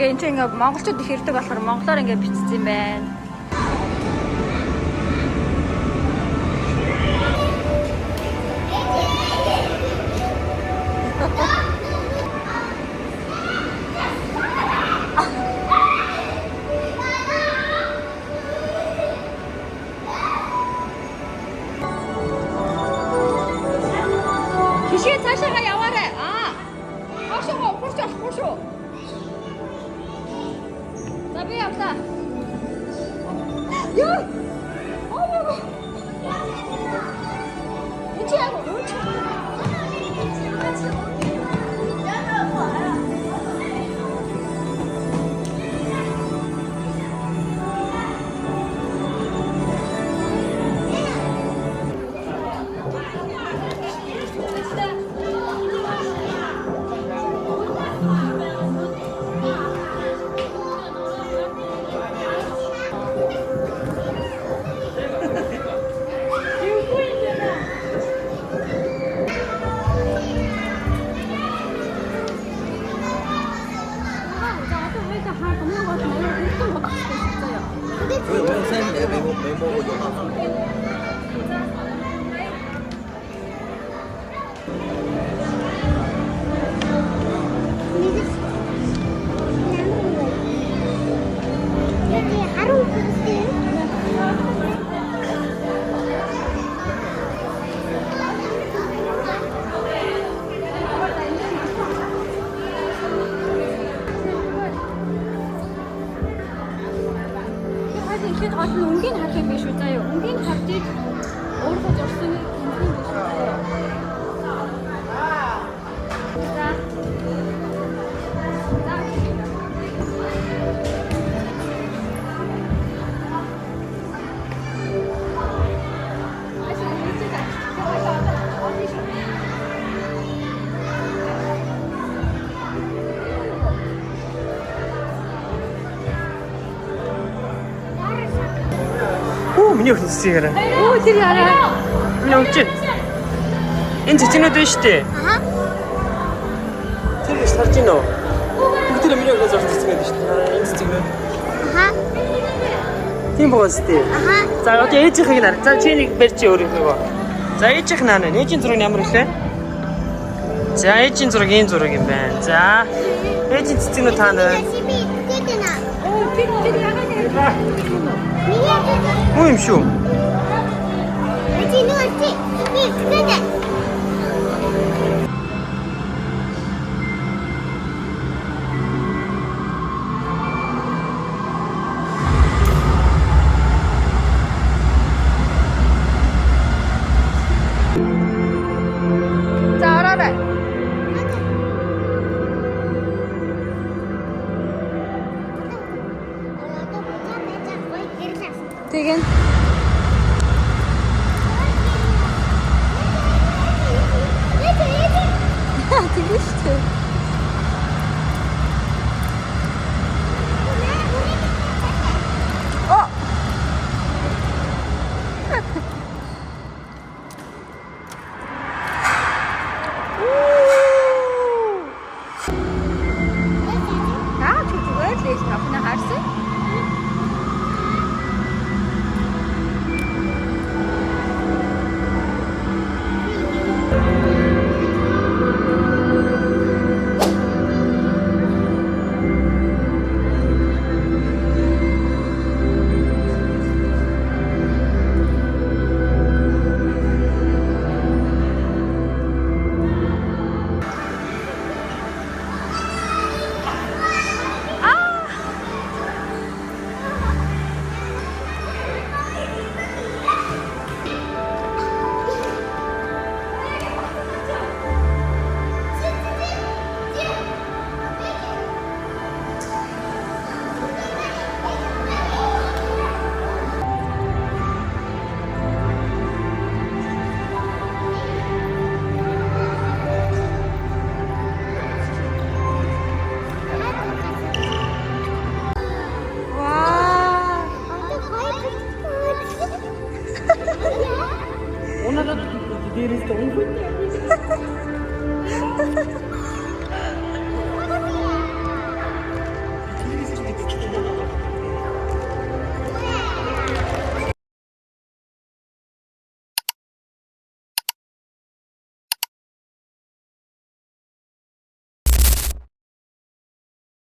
ингээ энэ ингээ монголчууд их ирдэг болохоор монголоор ингээ бичсэн юм байна. Жишээ цаашаа яваарай. Хошоо, хошоо. За би явлаа. Ёо. Оо. Үчи яа, үчи. Ихэд гол нь өнгийн харах юм биш үү заяа. Өнгийн хартыг өөрөө зурсан юм биш үү заяа. Миний өхнөсгийгээрээ. Оо тэр яараа. Миний өвчин. Энэ цэцэнүүд байна шүү дээ. Аха. Тэр их харж гинөө. Бүгд тэр миний өхнөөс орсон цэцэнүүд байна шүү дээ. Энэ цэцэнүүд. Аха. Тийм боос дээ. Аха. За одоо ээжийнхийг нар. За чи нэг барьж өөрийнхөө. За ээжийнх нь аа. Ээжийн зураг нь ямар вэ? За ээжийн зураг энэ зураг юм байна. За ээжийн цэцэнүүд таана байна. Оо тэр яагаад Муу юм шүү. За ороорой. Тэгэн. Тэгэн шүү дээ. Оо. зүгээр л ээж тавхна харсан. Ona da deriz de